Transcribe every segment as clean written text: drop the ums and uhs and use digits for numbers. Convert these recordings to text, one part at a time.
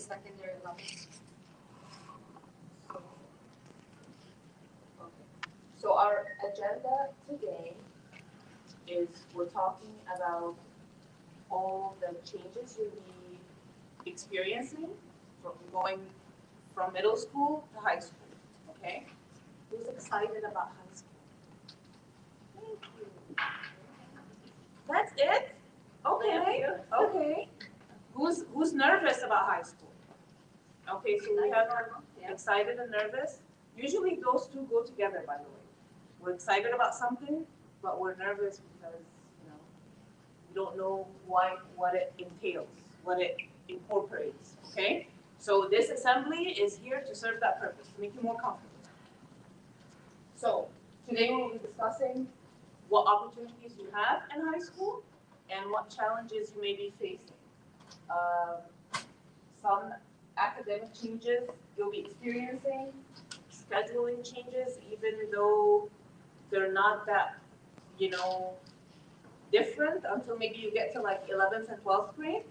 secondary level. Okay. So our agenda today is we're talking about all the changes you'll be experiencing from going from middle school to high school. Okay? Who's excited about high school? Thank you. That's it? Okay. Okay. Who's nervous about high school? Okay, so we have excited and nervous. Usually those two go together, by the way. We're excited about something, but we're nervous because, we don't know what it entails, what it incorporates, okay? So this assembly is here to serve that purpose, to make you more comfortable. So today we'll be discussing what opportunities you have in high school and what challenges you may be facing. Some academic changes you'll be experiencing, scheduling changes, even though they're not that, different until maybe you get to like 11th and 12th grade.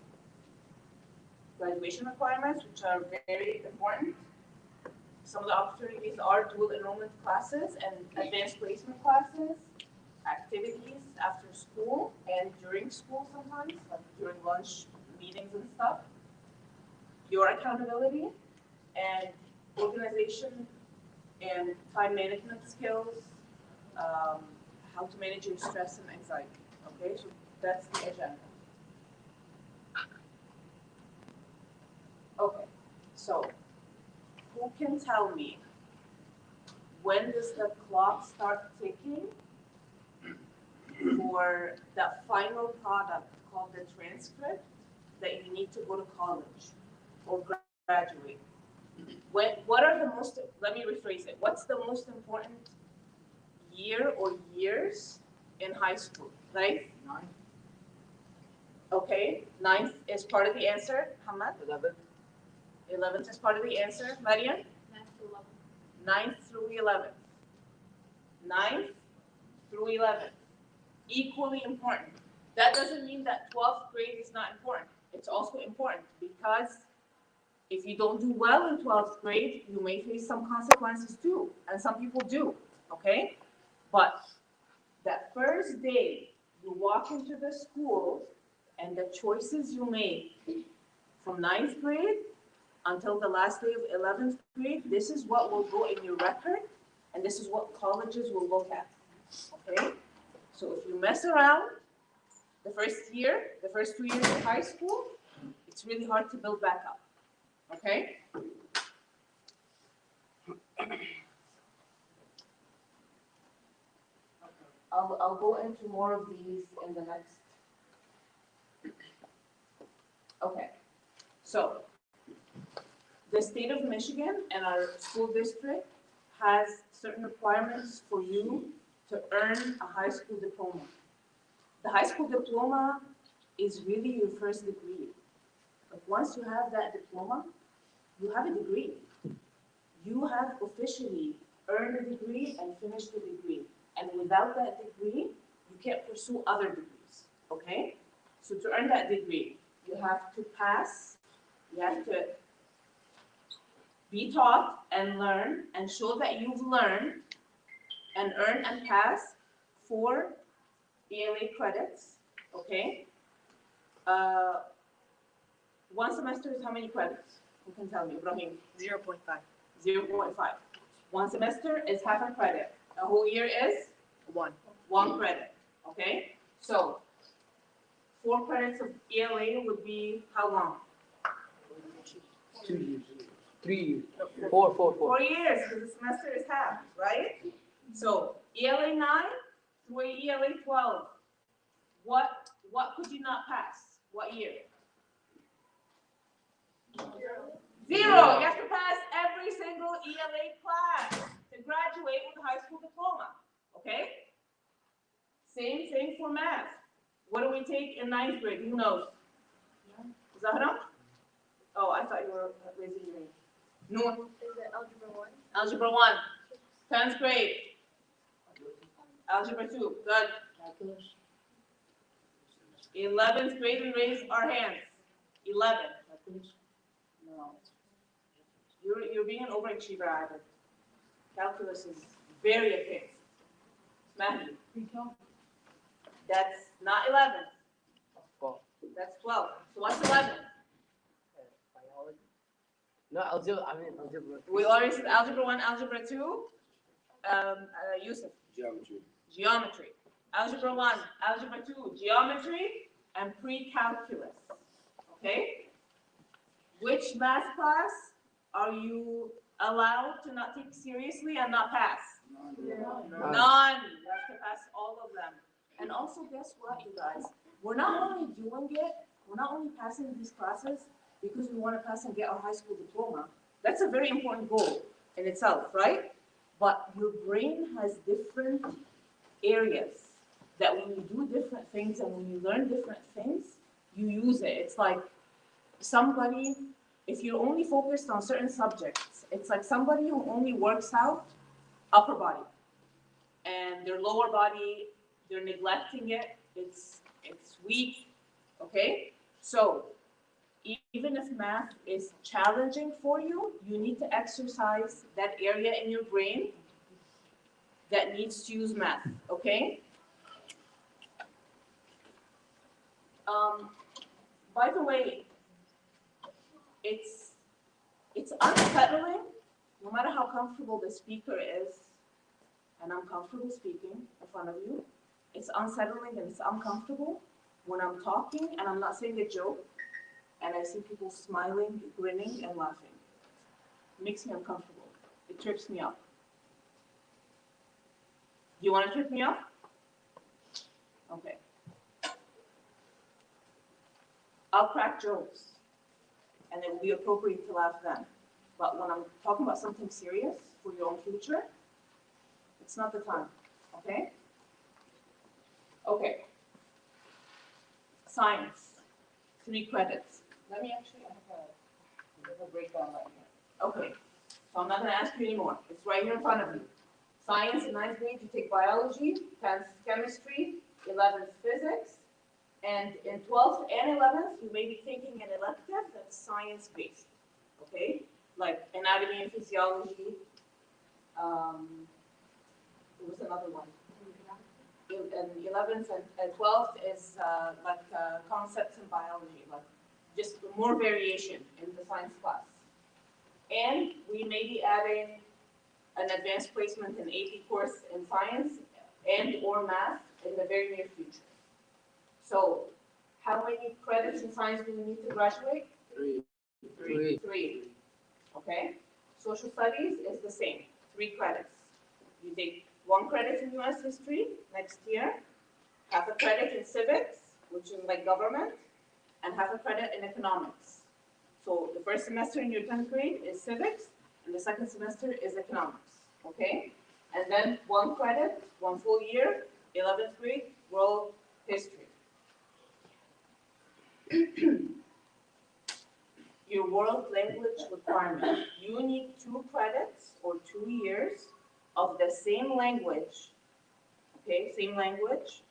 Graduation requirements, which are very important. Some of the opportunities are dual enrollment classes and advanced placement classes, activities after school and during school sometimes, like during lunch meetings and stuff. Your accountability and organization and time management skills, how to manage your stress and anxiety. Okay, so that's the agenda. Okay, so who can tell me when does the clock start ticking for that final product called the transcript that you need to go to college or graduate? What are the most, let me rephrase it, what's the most important year or years in high school, right? 9. Okay, 9th is part of the answer. Hamad? 11. 11th is part of the answer. Mariam? 9th through 11th. 9th through 11th. Equally important. That doesn't mean that 12th grade is not important. It's also important because if you don't do well in 12th grade, you may face some consequences too. And some people do, okay? But that first day you walk into the school and the choices you make from 9th grade until the last day of 11th grade, this is what will go in your record, and this is what colleges will look at, okay? So if you mess around the first year, the first 2 years of high school, it's really hard to build back up, okay? I'll go into more of these in the next. Okay, so the state of Michigan and our school district has certain requirements for you to earn a high school diploma. The high school diploma is really your first degree. But once you have that diploma, you have a degree. You have officially earned a degree and finished the degree. And without that degree, you can't pursue other degrees, okay? So to earn that degree, you have to pass, you have to be taught and learn and show that you've learned and earn and pass 4 ELA credits, okay? One semester is how many credits? Who can tell me? Ibrahim? 0.5. 0.5. One semester is half a credit. A whole year is? 1. 1 credit, okay? So 4 credits of ELA would be how long? 2 years. 3 years. 4. 4 years, because the semester is half, right? So ELA 9 through ELA 12. What could you not pass? What year? 0. You have to pass every single ELA class to graduate with a high school diploma. Okay? Same thing for math. What do we take in 9th grade? Who knows? Zahra? Oh, I thought you were raising your hand. No. Is it algebra 1? Algebra 1. 10th grade. Algebra 2. Good. 11th grade, we raise our hands. 11. No. You're being an overachiever, Ivan. Calculus is very advanced. Matthew. That's not 11. 12. That's 12. So what's 11? Biology. No, algebra. I mean algebra. We already said algebra 1, algebra 2. Yusuf. Geometry. Geometry. Algebra 1, algebra 2, geometry, and pre-calculus. Okay? Which math class are you allowed to not take seriously and not pass? None. You have to pass all of them. And also, guess what, you guys? We're not only doing it, we're not only passing these classes because we want to pass and get our high school diploma. That's a very important goal in itself, right? But your brain has different areas that when you do different things and when you learn different things, you use it. It's like somebody, if you're only focused on certain subjects, it's like somebody who only works out upper body and their lower body, they're neglecting it. It's weak, okay? So even if math is challenging for you, you need to exercise that area in your brain that needs to use math, okay? By the way, it's unsettling, no matter how comfortable the speaker is, and I'm comfortable speaking in front of you, it's unsettling and it's uncomfortable when I'm talking and I'm not saying a joke, and I see people smiling, grinning, and laughing. It makes me uncomfortable. It trips me up. You want to trip me up? Okay. I'll crack jokes, and it will be appropriate to laugh then. But when I'm talking about something serious for your own future, it's not the time, okay? Okay. Science, 3 credits. Let me actually, I have a breakdown right here. Okay, so I'm not gonna ask you anymore. It's right here in front of you. Science in 9th grade, you take biology, 10th chemistry, 11th physics, and in 12th and 11th, you may be taking an elective that's science-based, okay? Like anatomy and physiology. There was another one. And 11th and 12th is like concepts in biology, like just more variation in the science class. And we may be adding an advanced placement in AP course in science and or math in the very near future. So how many credits in science do we need to graduate? 3. 3. Okay. Social studies is the same, 3 credits. You take 1 credit in US history next year, half a credit in civics, which is like government, and half a credit in economics. So the first semester in your 10th grade is civics, and the second semester is economics, okay? And then 1 credit, 1 full year, 11th grade, world history. Your world language requirement, you need 2 credits or 2 years of the same language, okay, same language,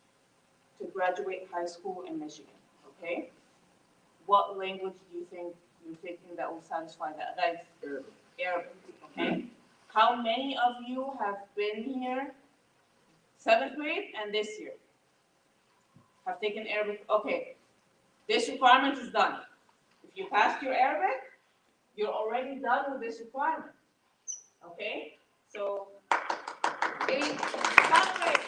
to graduate high school in Michigan, okay? What language do you think you're taking that will satisfy that? That's Arabic, okay? How many of you have been here 7th grade and this year? Have taken Arabic? Okay, this requirement is done. If you passed your Arabic, you're already done with this requirement, okay? So, celebrate.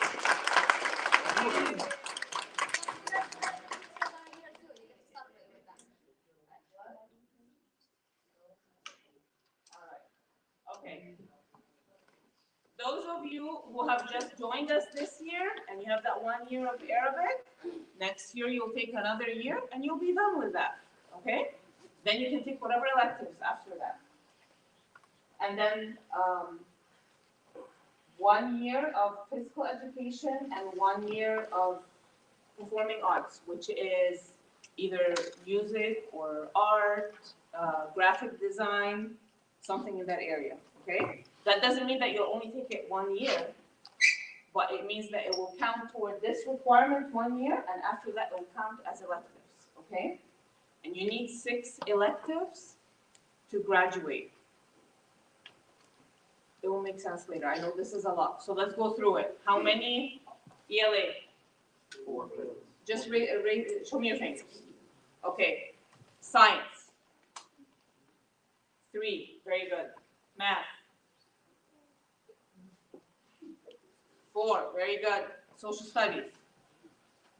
Okay. Those of you who have just joined us this year and you have that 1 year of Arabic, next year you'll take another year and you'll be done with that, okay? Then you can take whatever electives after that. And then 1 year of physical education and 1 year of performing arts, which is either music or art, graphic design, something in that area, okay? That doesn't mean that you'll only take it 1 year, but it means that it will count toward this requirement 1 year, and after that it will count as electives, okay? And you need 6 electives to graduate. It will make sense later. I know this is a lot. So let's go through it. How many ELA? 4 credits. Just show me your fingers. Okay. Science. 3. Very good. Math. 4. Very good. Social studies.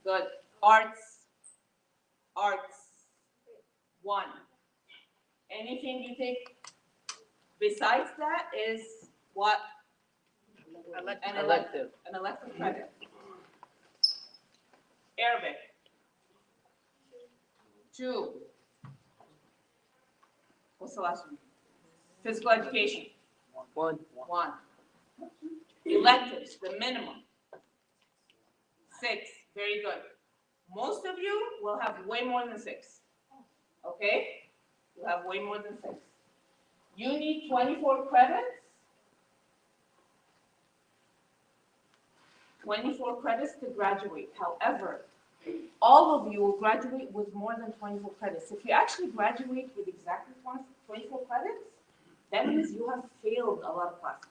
Good. Arts. 1. Anything you take besides that is what? An Elective. An elective credit. Arabic. 2. What's the last one? Physical education. 1. 1. Electives, the minimum. 6. Very good. Most of you will have way more than 6. Okay? You'll have way more than 6. You need 24 credits. 24 credits to graduate. However, all of you will graduate with more than 24 credits. If you actually graduate with exactly 24 credits, that means you have failed a lot of classes.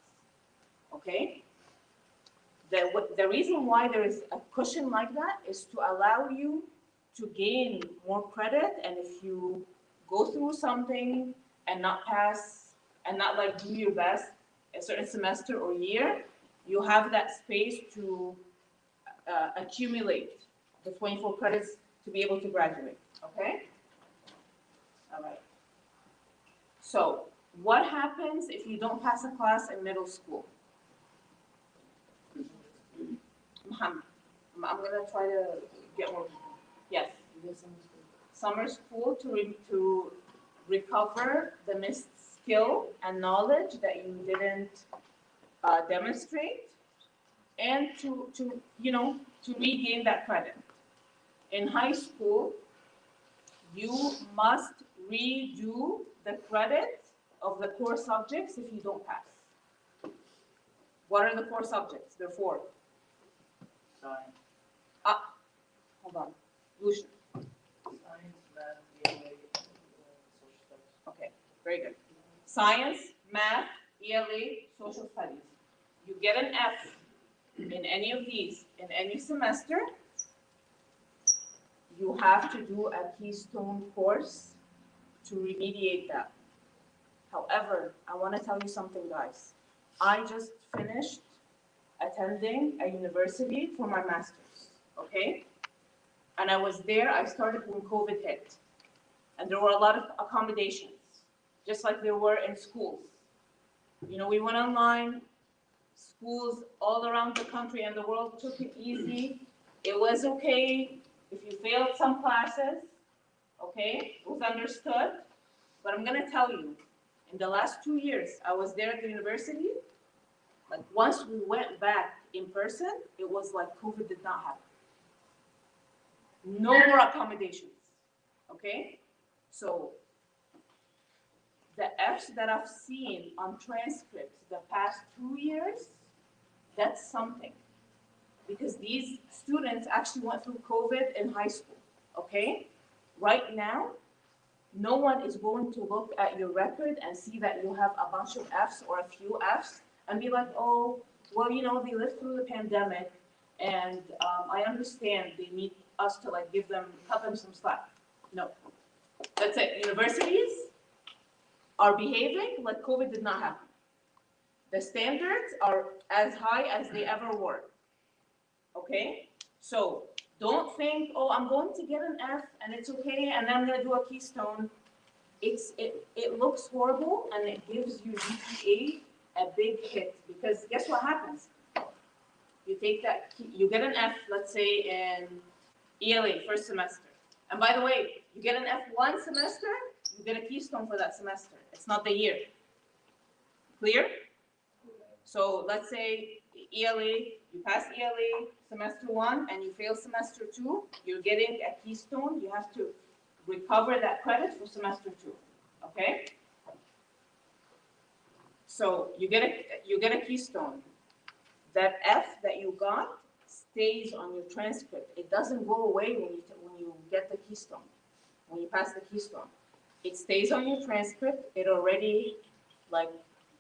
Okay? The reason why there is a cushion like that is to allow you to gain more credit, and if you go through something and not pass and not like do your best a certain semester or year, you have that space to accumulate the 24 credits to be able to graduate. Okay? All right. So, what happens if you don't pass a class in middle school? Muhammad, I'm gonna try to get more. Yes. Summer school to recover the missed skill and knowledge that you didn't demonstrate, and to regain that credit. In high school, you must redo the credit of the core subjects if you don't pass. What are the core subjects? There are 4. Science. Hold on. Lucian. Science, math, ELA, social studies. Okay, very good. Science, math, ELA, social studies. You get an F in any of these in any semester. You have to do a keystone course to remediate that. However, I want to tell you something, guys. I just finished attending a university for my master's, okay? And I was there, I started when COVID hit. And there were a lot of accommodations, just like there were in schools. We went online, schools all around the country and the world took it easy. It was okay if you failed some classes, okay? It was understood. But I'm gonna tell you, in the last 2 years, I was there at the university. Like once we went back in person, it was like COVID did not happen. No more accommodations, okay? So the F's that I've seen on transcripts the past 2 years, that's something. Because these students actually went through COVID in high school, okay? Right now, no one is going to look at your record and see that you have a bunch of F's or a few F's and be like, oh, well, they lived through the pandemic, and I understand they need us to cut them some slack. No, that's it. Universities are behaving like COVID did not happen. The standards are as high as they ever were. Okay? So don't think, oh, I'm going to get an F and it's okay, and then I'm gonna do a keystone. It looks horrible and it gives you GPA a big hit, because guess what happens? You get an F, let's say in ELA first semester. And by the way, you get an F one semester, you get a keystone for that semester. It's not the year. Clear? So let's say ELA, you pass ELA semester 1 and you fail semester 2, you're getting a keystone. You have to recover that credit for semester 2. Okay? So you get a keystone. That F that you got stays on your transcript. It doesn't go away when you get the keystone, when you pass the keystone. It stays on your transcript. It already like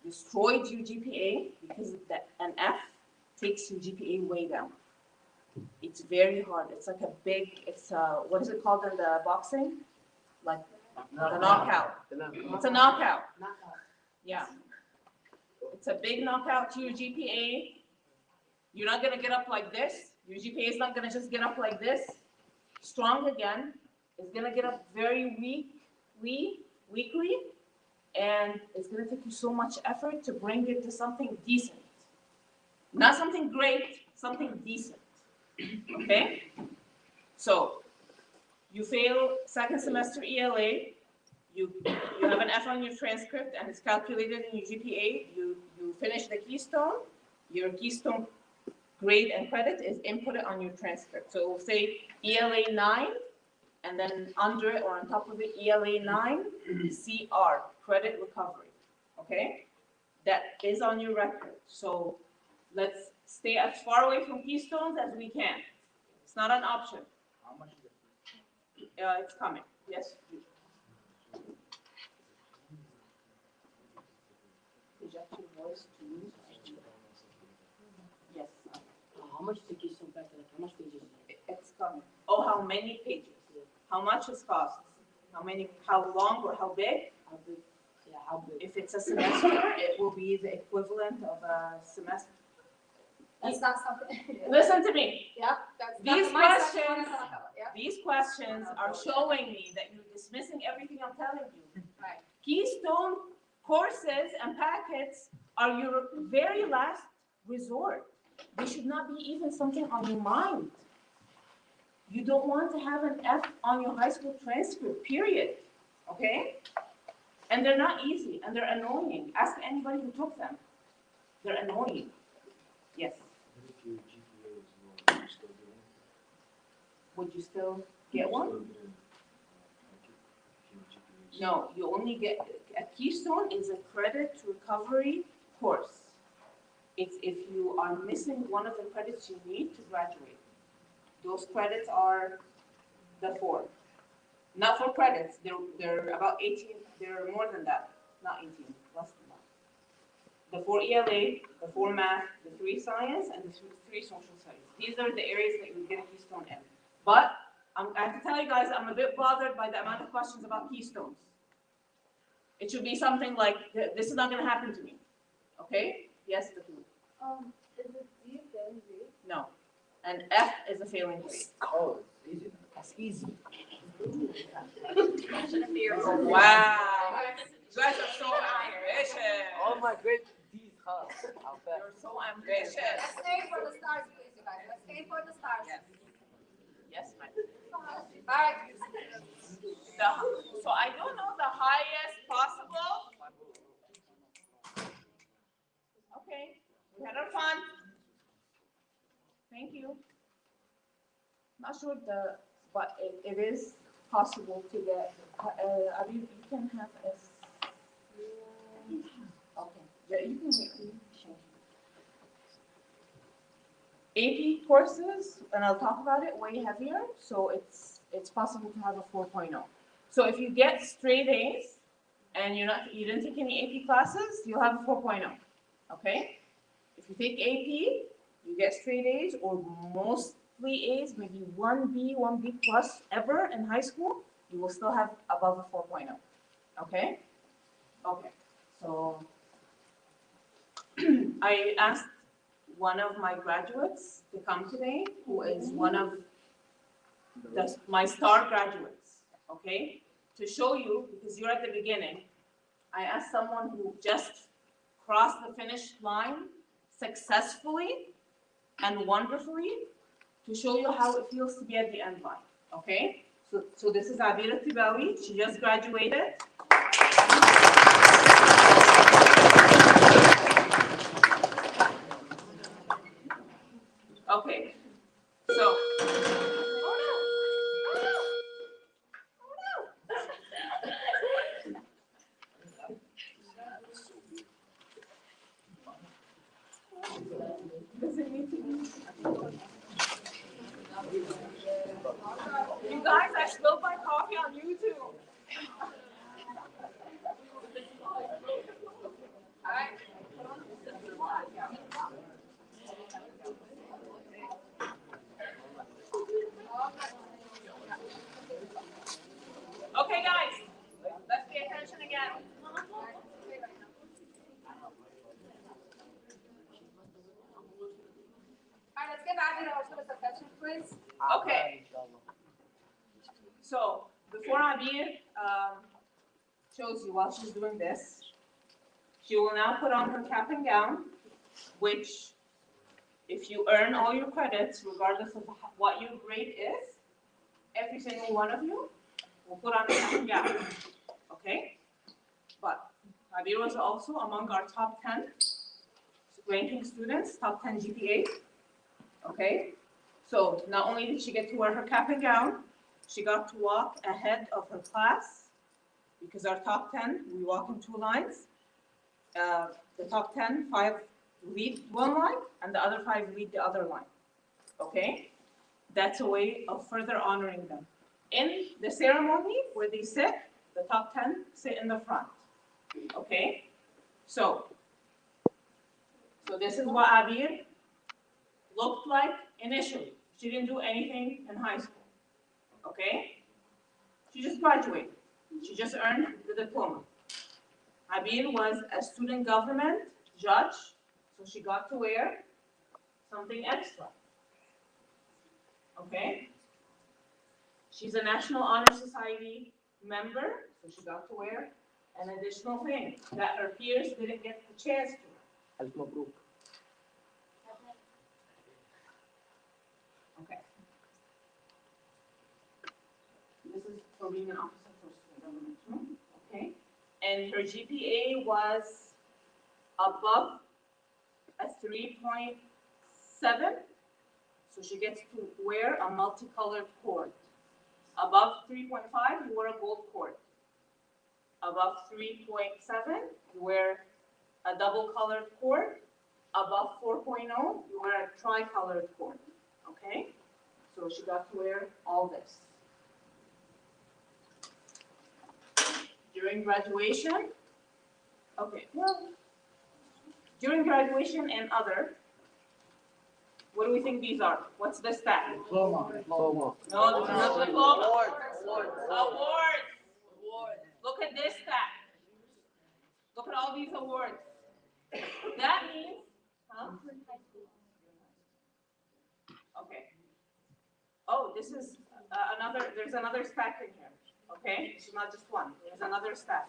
destroyed your GPA because an F takes your GPA way down. It's very hard. It's like a big, what is it called in the boxing? Like the knockout. It's a knockout. Yeah. It's a big knockout to your GPA. You're not gonna get up like this. Your GPA is not gonna just get up like this, strong again. It's gonna get up very weakly, and it's gonna take you so much effort to bring it to something decent. Not something great, something decent. Okay? So, you fail second semester ELA, you have an F on your transcript and it's calculated in your GPA, you finish the Keystone, your Keystone grade and credit is inputted on your transcript. So it will say ELA 9, and then under it or on top of it, ELA 9, CR, credit recovery, okay? That is on your record. So let's stay as far away from Keystones as we can. It's not an option. How much is it? It's coming, yes. Project your voice to use. Yes. How much is the Keystone Factor? Like, how much pages? It's coming. Oh, how many pages? How much it costs? How long or how big? How big? Yeah, how big? If it's a semester, it will be the equivalent of a semester. That's not something. Listen to me. Yeah, that's These the mindset you questions- wanna talk about, yeah. These questions are showing me that you're dismissing everything I'm telling you. Right. Keystone courses and packets are your very last resort. They should not be even something on your mind. You don't want to have an F on your high school transcript, period. Okay? And they're not easy, and they're annoying. Ask anybody who took them. They're annoying. Yes. What if your GPA is low? Would you still do it? Would you still get one? Still get in, if your GPA is- No, you only get, a Keystone is a credit recovery course. It's if you are missing one of the credits you need to graduate. Those credits are the 4. Not for credits, they're about 18, they're more than that, not 18, less than that. The 4 ELA, the 4 math, the 3 science, and the 3 social studies. These are the areas that you get a Keystone in. But I have to tell you guys, I'm a bit bothered by the amount of questions about Keystones. It should be something like, this is not gonna happen to me, okay? Yes, the two. Is it D failing grade? No. An F is a failing grade. Oh, it's easy. That's easy. Shouldn't be your Wow. You guys are so ambitious. All my grades, D's, huh? How fast? You're so ambitious. Let's stay for the stars, please, you guys. Let's stay for the stars. Yes. Yes, ma'am. Alright. So I don't know the highest possible. Okay, we had our fun. Thank you. Not sure but it is possible to get, you can have okay, yeah, you can change. AP courses, and I'll talk about it, way heavier, so it's possible to have a 4.0. So if you get straight A's and you didn't take any AP classes, you'll have a 4.0. Okay? If you take AP, you get straight A's or mostly A's, maybe 1B, 1B plus ever in high school, you will still have above a 4.0. Okay? Okay. So I asked one of my graduates to come today, who is one of my star graduates, okay? To show you, because you're at the beginning, I asked someone who just crossed the finish line successfully and wonderfully to show you how it feels to be at the end line, okay? So this is Abira Tibawi. She just graduated. Okay, so. Oh no! Oh no! Oh no! Does it need to be? You guys, I spilled my coffee on YouTube. All right, let's give Abby also the confession quiz. Okay. So before Abir shows you while she's doing this, she will now put on her cap and gown, which if you earn all your credits, regardless of what your grade is, every single one of you will put on a cap and gown, okay? But Abir was also among our top 10 ranking students, top 10 GPA, okay? So not only did she get to wear her cap and gown, she got to walk ahead of her class, because our top 10, we walk in 2 lines. The top 10, 5 lead one line, and the other 5 lead the other line, okay? That's a way of further honoring them. In the ceremony where they sit, the top 10 sit in the front, okay? So this is what Abir looked like initially. She didn't do anything in high school, okay? She just graduated. She just earned the diploma. Abir was a student government judge, so she got to wear something extra, okay? She's a National Honor Society member, so she got to wear an additional thing that her peers didn't get the chance to. ألف مبروك. Okay. This is for being an officer for student government, okay? And her GPA was above a 3.7, so she gets to wear a multicolored cord. Above 3.5, you wear a gold cord. Above 3.7, you wear a double-colored cord. Above 4.0, you wear a tri-colored cord, okay? So she got to wear all this. During graduation, okay, well, during graduation and other, what do we think these are? What's the stat? Diploma. No, this is not diploma. Awards. Look at this stat. Look at all these awards. That means, huh? Okay. Oh, this is there's another stat in here, okay? It's not just one, there's another stat.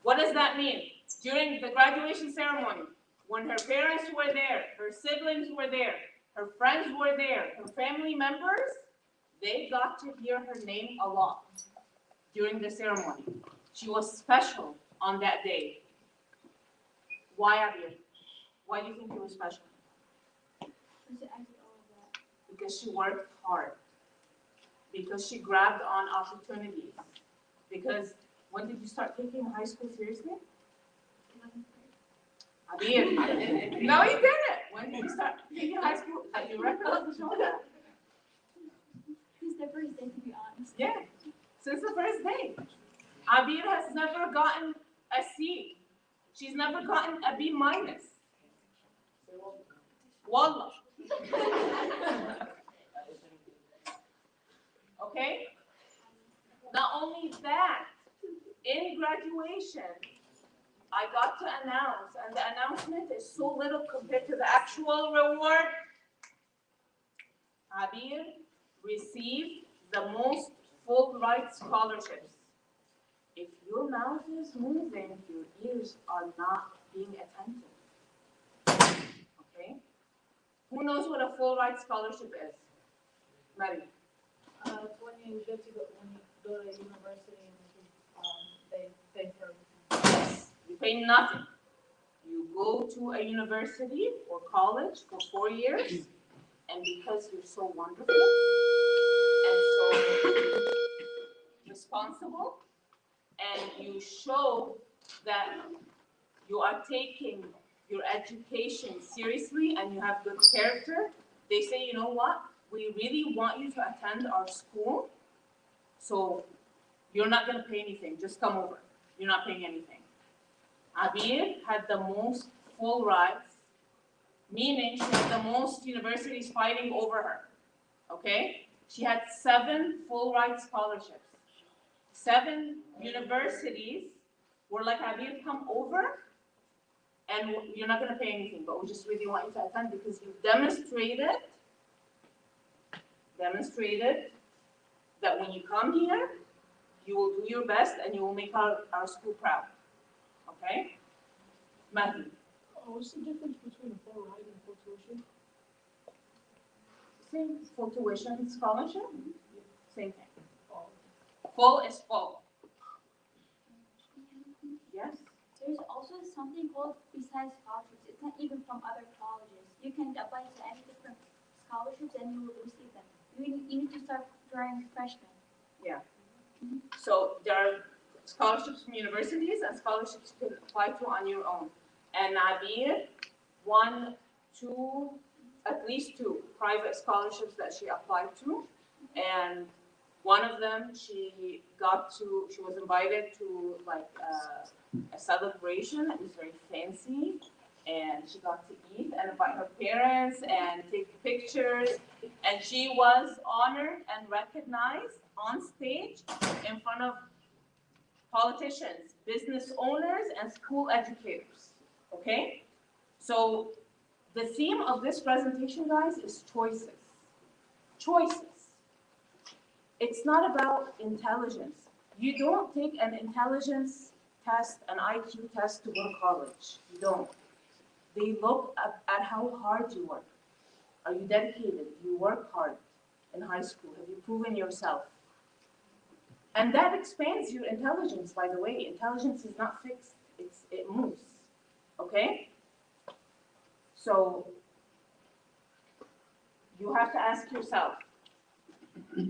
What does that mean? During the graduation ceremony, when her parents were there, her siblings were there, her friends were there, her family members, they got to hear her name a lot during the ceremony. She was special on that day. Why, Abir? Why do you think she was special? Because she worked hard. Because she grabbed on opportunities. Because when did you start taking high school seriously? Abir. No, you didn't. When did you start taking high school? Your record doesn't show that. Since the first day, to be honest. Yeah, since the first day. Abir has never gotten a C. She's never gotten a B minus. Wallah. Okay? Not only that, in graduation, I got to announce, and the announcement is so little compared to the actual reward. Abir received the most Fulbright scholarships. If your mouth is moving, your ears are not being attentive. Okay? Who knows what a Fulbright scholarship is? Mary. When you go to university, they pay for. You pay nothing. You go to a university or college for 4 years, and because you're so wonderful and so responsible, and you show that you are taking your education seriously and you have good character, they say, you know what? We really want you to attend our school, so you're not going to pay anything. Just come over. You're not paying anything. Abir had the most full rides, meaning she had the most universities fighting over her. Okay? She had 7 full ride scholarships. 7 universities we're like, Abir, come over, and you're not gonna pay anything, but we just really want you to attend because you've demonstrated that when you come here, you will do your best and you will make our school proud. Okay? Matthew. What's the difference between a full ride and full tuition? Same full tuition scholarship? Same thing. Full is full. Yes? There's also something called besides scholarships. It's not even from other colleges. You can apply to any different scholarships and you will receive them. You need to start during freshman. So there are scholarships from universities and scholarships you can apply to on your own. And Abir won at least two private scholarships that she applied to. And one of them, she was invited to like a celebration. It was very fancy. And she got to eat and invite her parents and take pictures. And she was honored and recognized on stage in front of politicians, business owners, and school educators. Okay? So the theme of this presentation, guys, is choices. Choices. It's not about intelligence. You don't take an intelligence test, an IQ test to go to college. You don't. They look at how hard you work. Are you dedicated? Do you work hard in high school? Have you proven yourself? And that expands your intelligence, by the way. Intelligence is not fixed. It moves. Okay? So you have to ask yourself,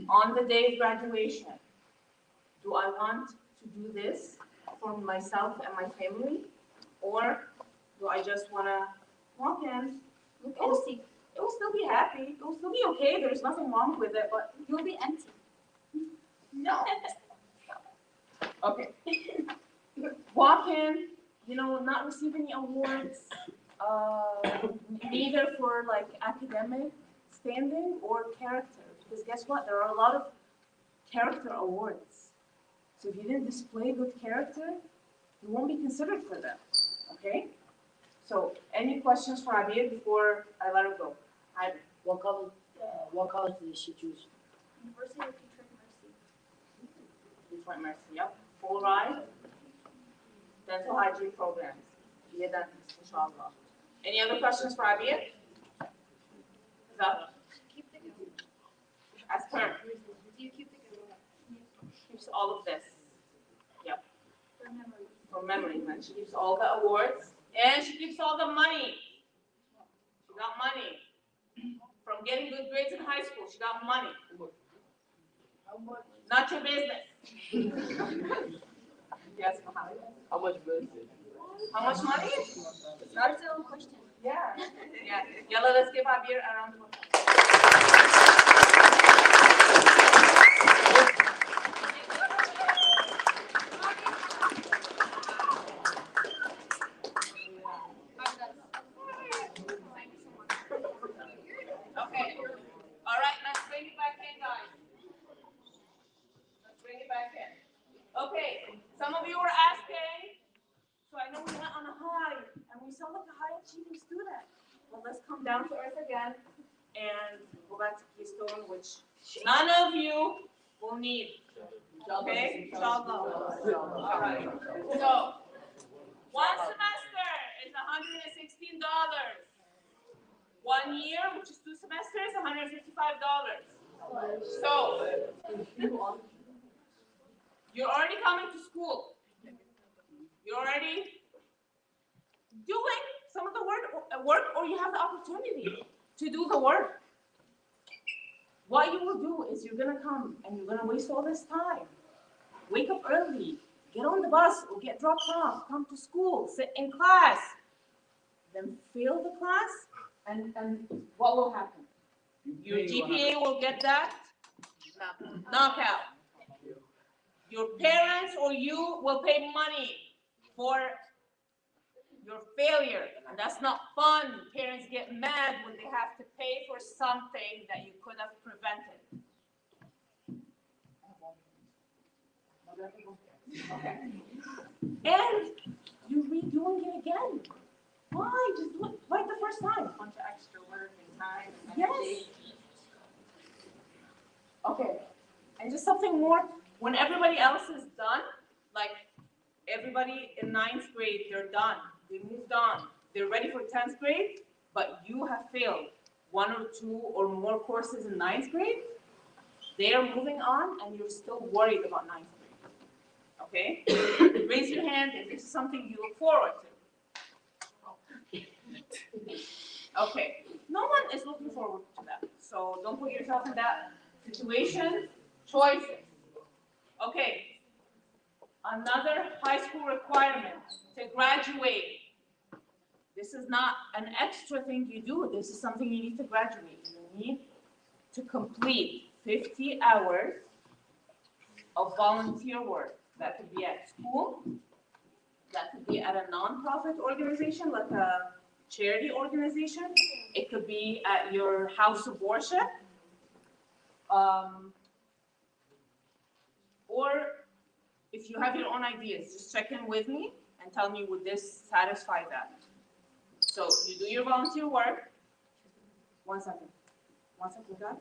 on the day of graduation, do I want to do this for myself and my family? Or do I just want to walk in, look empty? It will still be happy. It will still be okay. There's nothing wrong with it, but You'll be empty. no. Okay. Walk in, not receive any awards, neither for like academic standing or character. Because guess what? There are a lot of character awards. So if you didn't display good character, you won't be considered for them. Okay? So any questions for Abir before I let her go? What college did she choose? University of Detroit Mercy. Detroit Mercy, yep. Full ride. Dental hygiene programs. Be a dentist, inshallah. Any other questions for Abir? Zahra. Keep the good. Ask her. Do you keep the good? Keeps all of this. Yep. For memory. For memory, man. She keeps all the awards and she keeps all the money. She got money. From getting good grades in high school, she got money. Not your business. Yes, Mohammed. How much was it? How much money? That's the own question. Yeah. Yeah. Yalla, let's give Abir a round of applause. Okay. All right, let's bring it back in, guys. Let's bring it back in. Okay, some of you were asking, so I know we went on a high, and we sound like a high-achieving student. Well, let's come down to earth again and go back to Keystone, which none of you will need. Okay? Inshallah. All right. So, one semester is $116. 1 year, which is 2 semesters, $155. So, you're already coming to school. You're already doing some of the work, or you have the opportunity to do the work. What you will do is you're gonna come and you're gonna waste all this time. Wake up early, get on the bus or get dropped off, come to school, sit in class, then fail the class, and what will happen? Your GPA will get that knockout. Your parents or you will pay money for your failure, and that's not fun. Parents get mad when they have to pay for something that you could have prevented. Okay. And you're redoing it again. Why? Just do it right the first time. Bunch of extra work and time and Yes. energy. Okay. And just something more, when everybody else is done, like everybody in 9th grade, they're done. They moved on. They're ready for 10th grade, but you have failed 1 or 2 or more courses in 9th grade. They are moving on and you're still worried about 9th grade. Okay? Raise your hand if this is something you look forward to. Okay, no one is looking forward to that, so don't put yourself in that situation. Choices. Okay, another high school requirement to graduate. This is not an extra thing you do, this is something you need to graduate. You need to complete 50 hours of volunteer work. That could be at school, that could be at a nonprofit organization like a charity organization. It could be at your house of worship. Or if you have your own ideas, just check in with me and tell me, would this satisfy that? So you do your volunteer work. 1 second. 1 second, guys.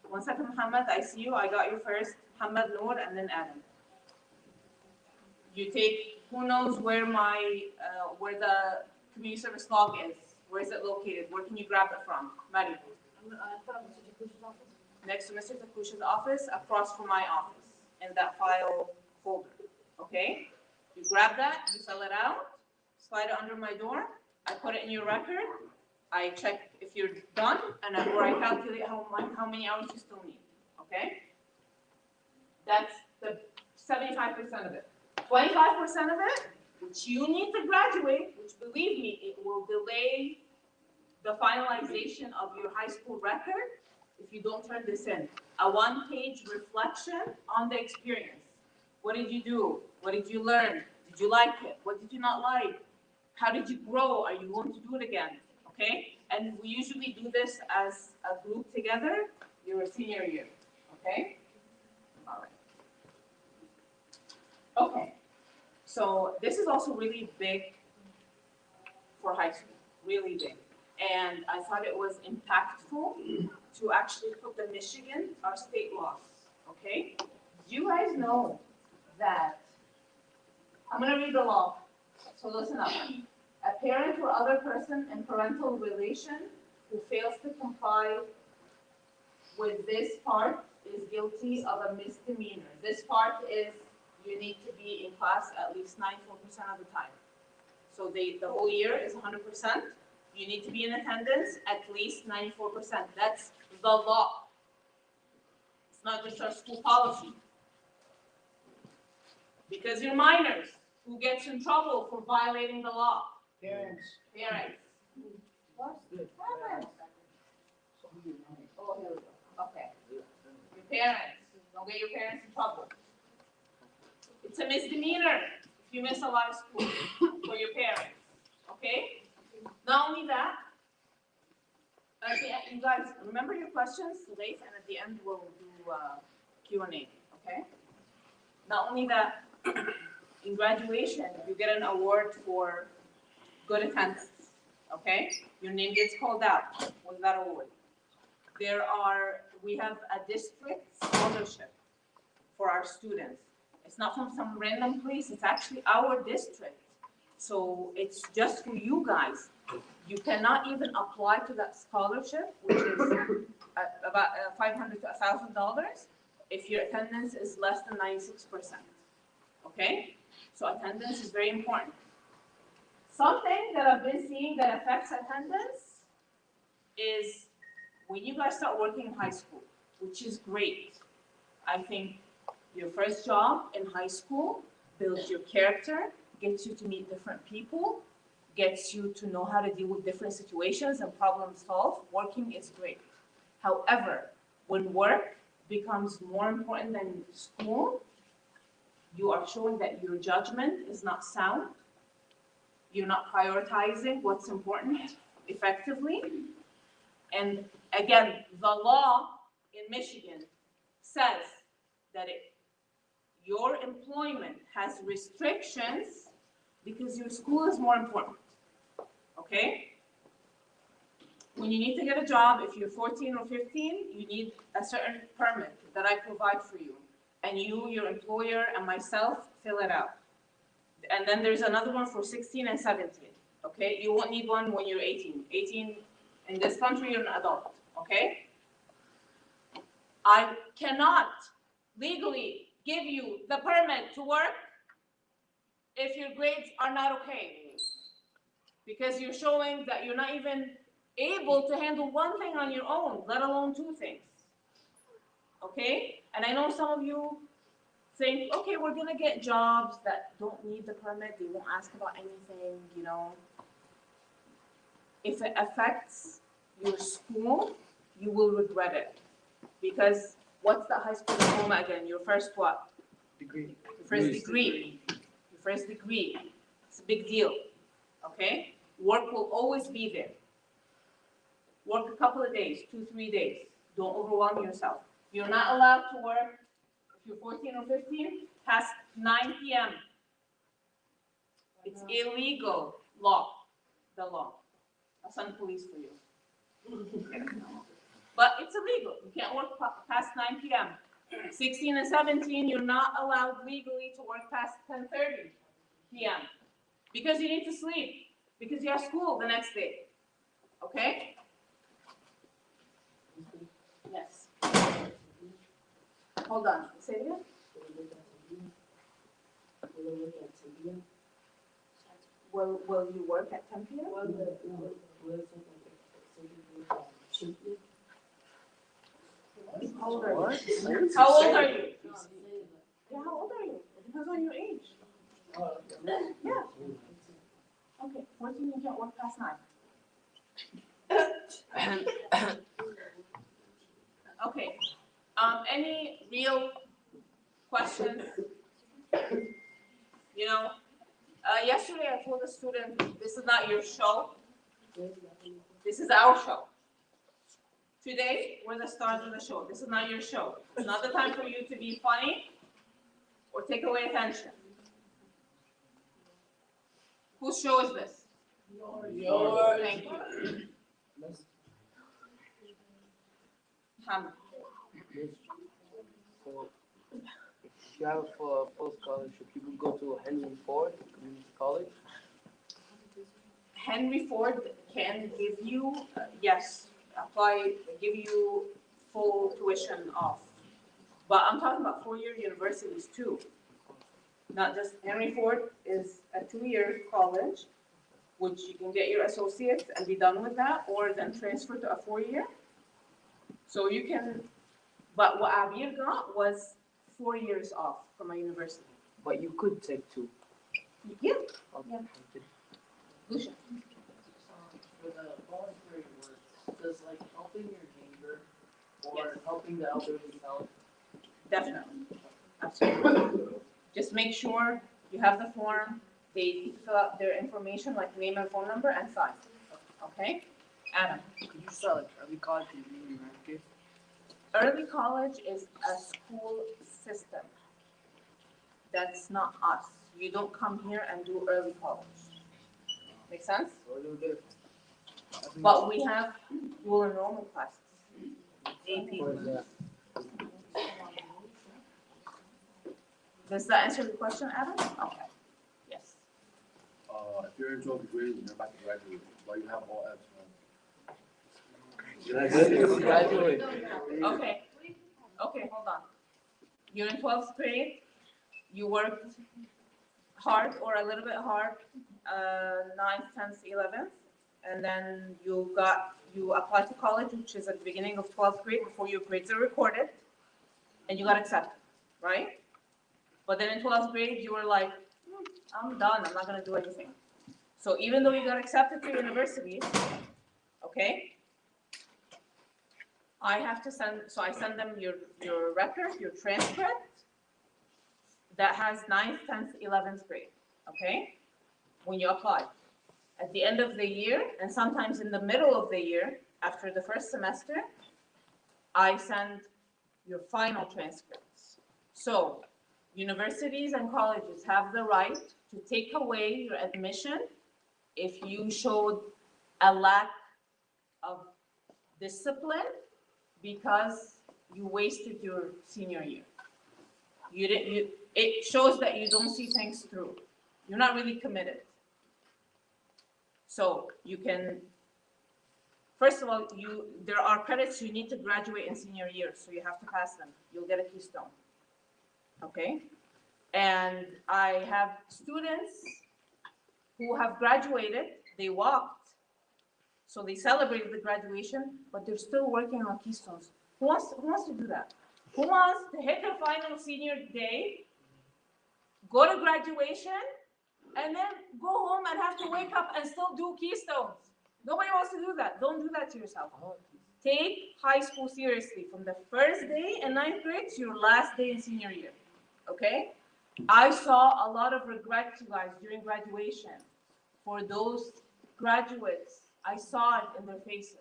1 second, Muhammad, I see you. I got you first. Muhammad, Noor, and then Adam. You take, who knows where where the community service log is? Where is it located? Where can you grab it from? Maddie. I thought Mr. Jakushi's office. Next to Mr. Takusha's office, across from my office, in that file folder. Okay? You grab that, you fill it out, slide it under my door. I put it in your record. I check if you're done, and or I calculate how many hours you still need. Okay? That's the 75% of it. 25% of it, which you need to graduate, which believe me, it will delay the finalization of your high school record if you don't turn this in. A 1-page reflection on the experience. What did you do? What did you learn? Did you like it? What did you not like? How did you grow? Are you going to do it again? Okay? And we usually do this as a group together your senior year. Okay? All right. Okay. So this is also really big for high school, really big. And I thought it was impactful to actually put the Michigan, our state laws, okay? You guys know that, I'm gonna read the law, so listen up. A parent or other person in parental relation who fails to comply with this part is guilty of a misdemeanor. This part is you need to be in class at least 94% of the time. So the whole year is 100%. You need to be in attendance at least 94%. That's the law. It's not just our school policy. Because you're minors, who gets in trouble for violating the law? Parents. Parents. What? Parents. Oh, here we go. Okay. Your parents. Don't get your parents in trouble. It's a misdemeanor if you miss a lot of school for your parents. Okay? Not only that, you guys remember your questions late, and at the end we'll do Q&A. Okay? Not only that, in graduation you get an award for good attendance. Okay? Your name gets called out with that award. We have a district scholarship for our students. It's not from some random place, it's actually our district. So it's just for you guys. You cannot even apply to that scholarship, which is about $500 to $1,000, if your attendance is less than 96%. Okay? So attendance is very important. Something that I've been seeing that affects attendance is when you guys start working in high school, which is great. I think your first job in high school builds your character, gets you to meet different people, gets you to know how to deal with different situations and problem solve. Working is great. However, when work becomes more important than school, you are showing that your judgment is not sound. You're not prioritizing what's important effectively. And again, the law in Michigan says that your employment has restrictions because your school is more important, okay? When you need to get a job, if you're 14 or 15, you need a certain permit that I provide for you. And you, your employer, and myself fill it out. And then there's another one for 16 and 17, okay? You won't need one when you're 18. 18, in this country, you're an adult, okay? I cannot legally give you the permit to work if your grades are not okay. Because you're showing that you're not even able to handle one thing on your own, let alone two things. Okay? And I know some of you think, okay, we're gonna get jobs that don't need the permit, they won't ask about anything, you know. If it affects your school, you will regret it. Because what's the high school diploma again? Your first what? Degree. Your first degree. Your first degree. It's a big deal. Okay? Work will always be there. Work a couple of days, 2-3 days. Don't overwhelm yourself. You're not allowed to work, if you're 14 or 15, past 9 p.m. It's illegal law, the law. I'll send the police for you. But it's illegal. You can't work past 9 p.m. 16 and 17, you're not allowed legally to work past 10:30 p.m. because you need to sleep, because you have school the next day. Okay? Yes. Hold on. Say it again. Will you work at 10 p.m.? How old are you? How old are you? Yeah, how old are you? It depends on your age. Yeah. Okay, 14 you can't work past 9. Okay. Any real questions? You know, yesterday I told a student, this is not your show. This is our show. Today, we're the stars of the show. This is not your show. It's not the time for you to be funny or take away attention. Whose show is this? Yours. Thank you. Hamid. So, if you have a full scholarship, you could go to Henry Ford Community College. Henry Ford can give you, yes, give you full tuition off. But I'm talking about 4-year universities too. Not just, Henry Ford is a 2-year college, which you can get your associates and be done with that, or then transfer to a 4-year. So you can, but what Abir got was 4 years off from a university. But you could take 2. Yeah. Okay. Yeah. Lucia. For the voluntary work, does like helping your neighbor or helping the elderly count? Definitely. Absolutely. Just make sure you have the form, they fill out their information like name and phone number and sign. Okay? Adam. Could you start like early college in New York? Early college is a school system. That's not us. You don't come here and do early college. Make sense? But we have dual enrollment classes. AP. Does that answer the question, Adam? Okay. Yes. If you're in 12th grade and you're about to graduate, why you have all F's, man? Graduate. Okay. Okay, hold on. You're in 12th grade. You worked hard or a little bit hard, 9th, 10th, 11th, and then you applied to college, which is at the beginning of 12th grade before your grades are recorded, and you got accepted, right? But then in 12th grade, you were like, I'm done, I'm not gonna do anything. So even though you got accepted to universities, okay, I send them your record, your transcript that has 9th, 10th, 11th grade, okay? When you apply. At the end of the year, and sometimes in the middle of the year, after the first semester, I send your final transcripts. So Universities and colleges have the right to take away your admission if you showed a lack of discipline because you wasted your senior year. It shows that you don't see things through. You're not really committed. So you can, first of all, there are credits you need to graduate in senior year, so you have to pass them. You'll get a keystone. Okay? And I have students who have graduated, they walked, so they celebrated the graduation, but they're still working on keystones. Who wants to do that? Who wants to hit their final senior day, go to graduation, and then go home and have to wake up and still do keystones? Nobody wants to do that. Don't do that to yourself. Take high school seriously from the first day in 9th grade to your last day in senior year, okay? I saw a lot of regret, you guys, during graduation. For those graduates, I saw it in their faces,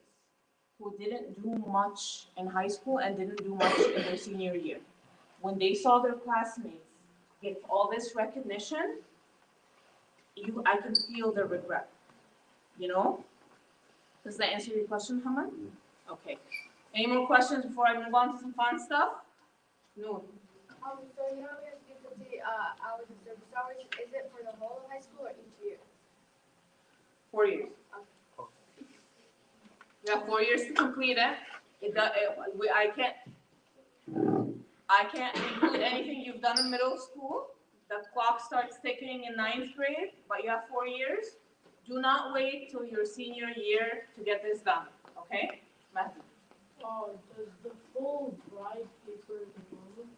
who didn't do much in high school and didn't do much in their senior year. When they saw their classmates get all this recognition, I can feel the regret, you know? Does that answer your question, Hamad? Okay. Any more questions before I move on to some fun stuff? No. So you know we have 50 hours of service hours. Is it for the whole of high school or each year? 4 years. You have 4 years to complete it. I can't include anything you've done in middle school. The clock starts ticking in 9th grade, but you have 4 years. Do not wait till your senior year to get this done, okay? Matthew. Does the full bride paper enrollment?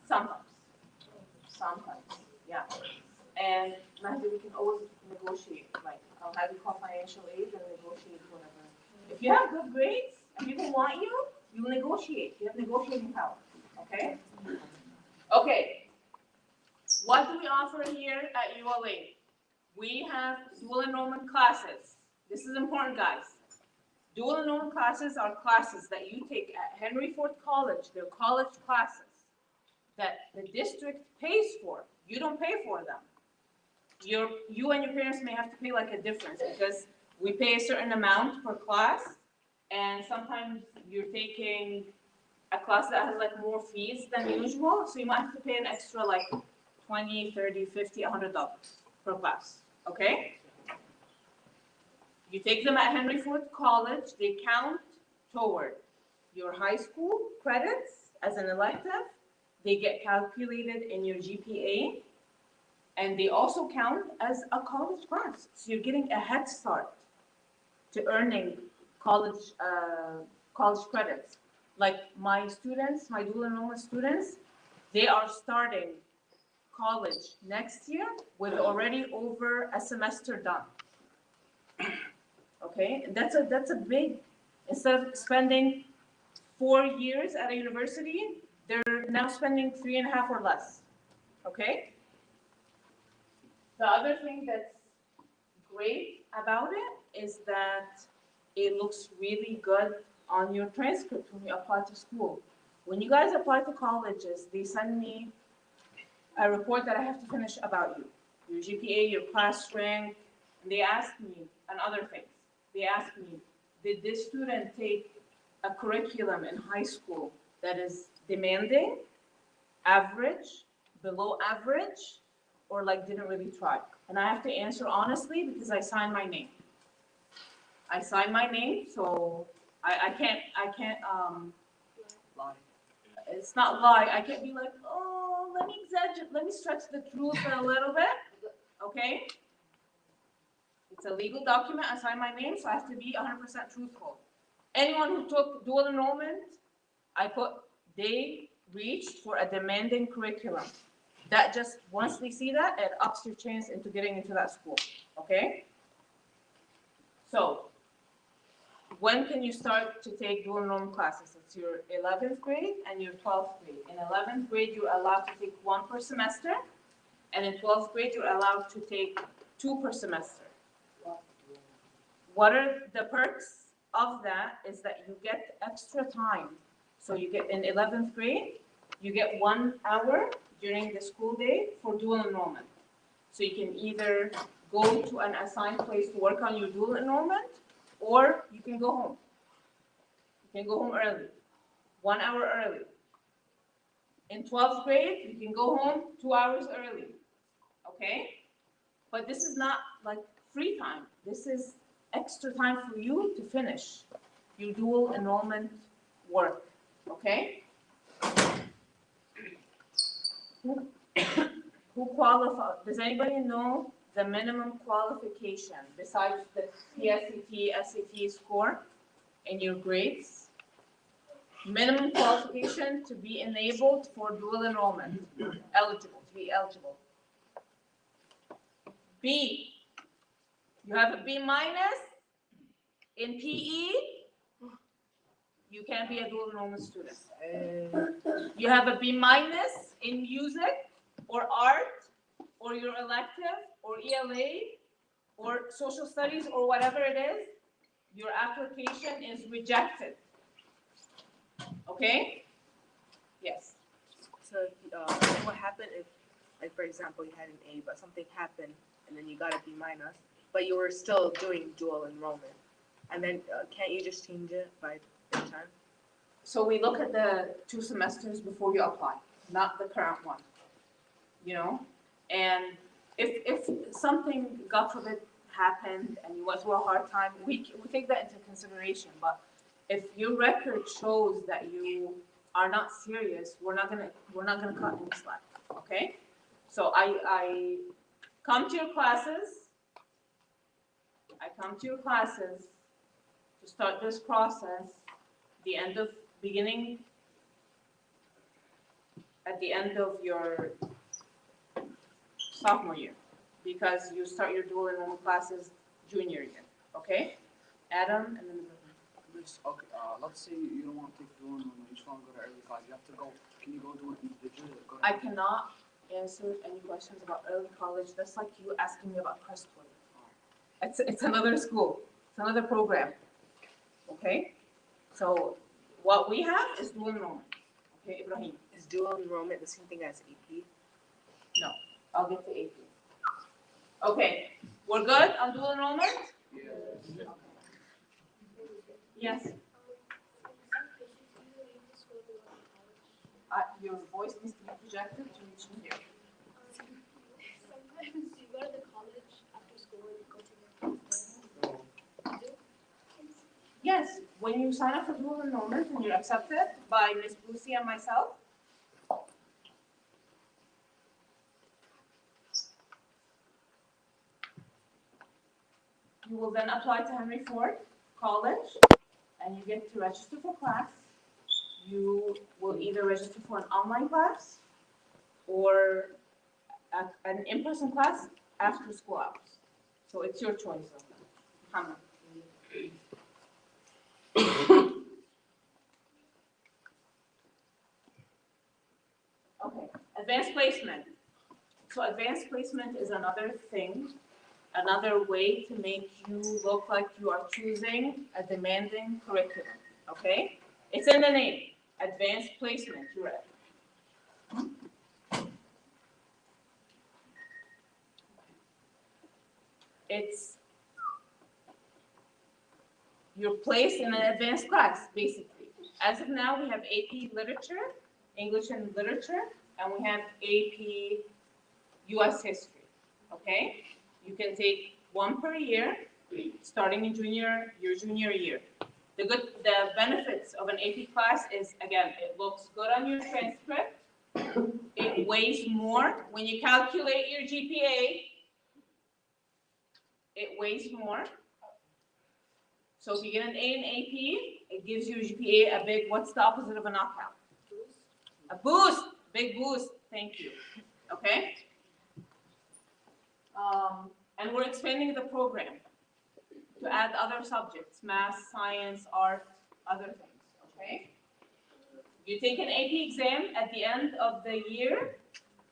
Sometimes, yeah. And Matthew, we can always negotiate, like, I'll have you call financial aid and negotiate whatever. If you have good grades and people want you, you negotiate. You have negotiating power, okay? Okay. What do we offer here at ULA? We have dual enrollment classes. This is important, guys. Dual enrollment classes are classes that you take at Henry Ford College. They're college classes that the district pays for. You don't pay for them. You and your parents may have to pay like a difference because we pay a certain amount per class, and sometimes you're taking a class that has like more fees than usual, so you might have to pay an extra like $20, $30, $50, $100 per class, okay? You take them at Henry Ford College, they count toward your high school credits as an elective, they get calculated in your GPA, and they also count as a college class. So you're getting a head start to earning college credits. Like my students, my dual enrollment students, they are starting college next year with already over a semester done. Okay, and that's a big, instead of spending 4 years at a university, they're now spending 3.5 or less. Okay? The other thing that's great about it is that it looks really good on your transcript when you apply to school. When you guys apply to colleges, they send me a report that I have to finish about you. Your GPA, your class rank, and they ask me, and other things. They ask me, did this student take a curriculum in high school that is demanding, average, below average, or like didn't really try? And I have to answer honestly because I signed my name. I signed my name, so I can't lie. It's not lie. I can't be like, oh, let me exaggerate, let me stretch the truth a little bit, okay? It's a legal document. I signed my name, so I have to be 100% truthful. Anyone who took dual enrollment, I put they reached for a demanding curriculum. That just, once they see that, it ups your chance into getting into that school, okay? So, when can you start to take dual enrollment classes? It's your 11th grade and your 12th grade. In 11th grade, you're allowed to take 1 per semester, and in 12th grade, you're allowed to take 2 per semester. What are the perks of that is that you get extra time. So you get in 11th grade, you get 1 hour during the school day for dual enrollment. So you can either go to an assigned place to work on your dual enrollment, or you can go home. You can go home early, 1 hour early. In 12th grade, you can go home 2 hours early, okay? But this is not like free time. This is extra time for you to finish your dual enrollment work, okay? Who qualify? Does anybody know the minimum qualification besides the PSAT, SAT score in your grades? Minimum qualification to be enabled for dual enrollment, eligible, to be eligible. B, you have a B minus in PE, you can't be a dual enrollment student. You have a B minus in music or art or your elective or ELA or social studies or whatever it is, your application is rejected. Okay? Yes. So, what happened if, like, for example, you had an A, but something happened, and then you got a B minus, but you were still doing dual enrollment, and then can't you just change it by the time? So we look at the 2 semesters before you apply, not the current one. You know? And if something, God forbid, happened and you went through a hard time, we take that into consideration. But if your record shows that you are not serious, we're not gonna cut any slack. Okay? So I come to your classes. I come to your classes to start this process at the end of your sophomore year, because you start your dual enrollment classes junior year. Okay? Adam, and then Miss, okay, let's say you don't want to take dual enrollment, you just want to go to early college. You have to go. Can you go do it individually? Or go I cannot answer any questions about early college. That's like you asking me about Crestwood. It's another school. It's another program. Okay? So what we have is dual enrollment. Okay, Ibrahim? Is dual enrollment the same thing as AP? No. I'll get to AP. Okay. We're good on dual enrollment? Yeah. Yes. Your voice needs to be projected to reach me here. Sometimes you go to the college after school and you go to the Yes, when you sign up for dual enrollment and you're accepted by Ms. Lucy and myself, you will then apply to Henry Ford College and you get to register for class. You will either register for an online class or an in-person class after school hours. So it's your choice. Muhammad. Okay, advanced placement. So advanced placement is another thing, another way to make you look like you are choosing a demanding curriculum, okay? It's in the name, advanced placement, you're right. It's, you're placed in an advanced class, basically. As of now, we have AP Literature, English and Literature, and we have AP US History, okay? You can take 1 per year, starting in your junior year. The benefits of an AP class is, again, it looks good on your transcript. It weighs more. When you calculate your GPA, it weighs more. So if you get an A in AP, it gives you a GPA a big, what's the opposite of a knockout? A boost, big boost, thank you, okay? And we're expanding the program to add other subjects, math, science, art, other things, okay? You take an AP exam at the end of the year,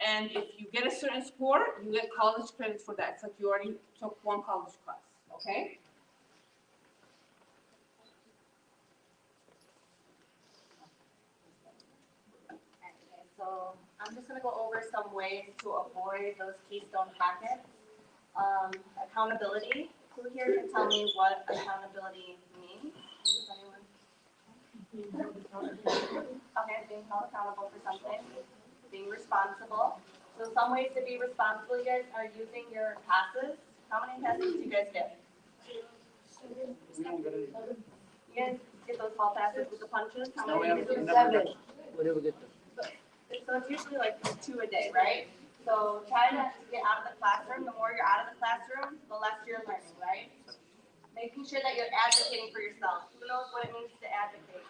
and if you get a certain score, you get college credits for that. It's like you already took 1 college class, okay? So I'm just gonna go over some ways to avoid those keystone packets. Accountability, who here can tell me what accountability means? Does anyone? Okay, being held accountable for something, being responsible. So some ways to be responsible, you guys are using your passes. How many passes do you guys get? We don't get any. You guys get those hall passes with the punches? How No, we many? haven't, we do you never get? get them. We never get them. So it's usually like 2 a day, right? So try not to get out of the classroom. The more you're out of the classroom, the less you're learning, right? Making sure that you're advocating for yourself. Who knows what it means to advocate?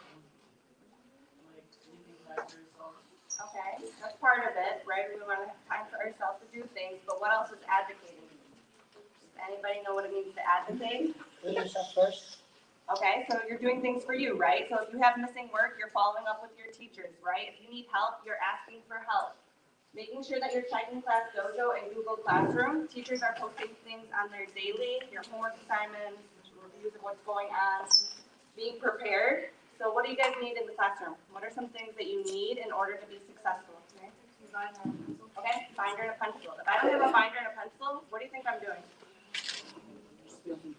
Like sleeping after yourself. Okay, that's part of it, right? We want to have time for ourselves to do things, but what else is advocating? Does anybody know what it means to advocate? Put yourself first. Okay, so you're doing things for you, right? So if you have missing work, you're following up with your teachers, right? If you need help, you're asking for help. Making sure that you're checking Class Dojo and Google Classroom. Teachers are posting things on their daily, your homework assignments, reviews of what's going on, being prepared. So what do you guys need in the classroom? What are some things that you need in order to be successful? Okay, binder and a pencil. If I don't have a binder and a pencil, what do you think I'm doing?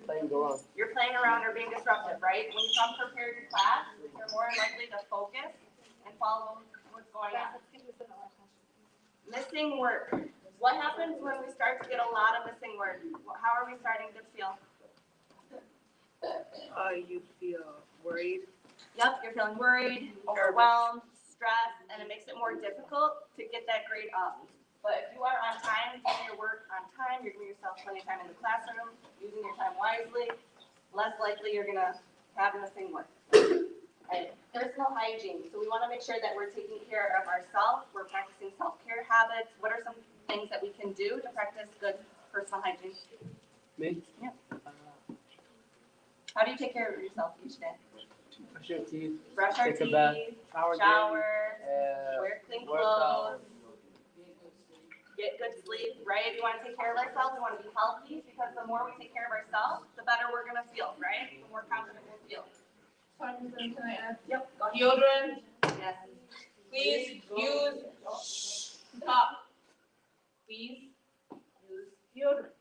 Playing around. You're playing around or being disruptive, right? When you come prepared to class, you're more likely to focus and follow what's going on. Missing work. What happens when we start to get a lot of missing work? How are we starting to feel? You feel worried. Yep, you're feeling worried, overwhelmed, stressed, and it makes it more difficult to get that grade up. But if you are on time, doing your work on time, you're giving yourself plenty of time in the classroom, using your time wisely, less likely you're gonna have missing work. Right. Personal hygiene. So we want to make sure that we're taking care of ourselves. We're practicing self-care habits. What are some things that we can do to practice good personal hygiene? Me? Yep. How do you take care of yourself each day? Brush your teeth. Brush our Take a teeth, bath. shower, daily, wear clean work out. clothes, get good sleep, right? We want to take care of ourselves. We want to be healthy because the more we take care of ourselves, the better we're going to feel, right? The more confident we'll feel. Can I add? Yep. Go ahead. Deodorant, Yes. please use, stop. Please use deodorant.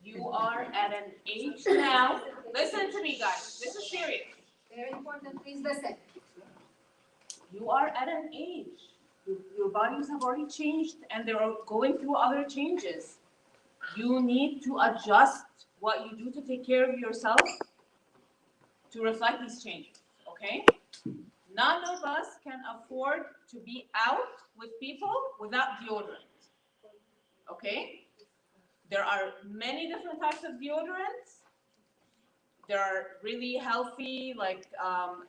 You are at an age now, listen to me guys, this is serious. Very important, please listen. You are at an age, your bodies have already changed and they're going through other changes. You need to adjust what you do to take care of yourself to reflect these changes, okay? None of us can afford to be out with people without deodorant, okay? There are many different types of deodorants. There are really healthy, like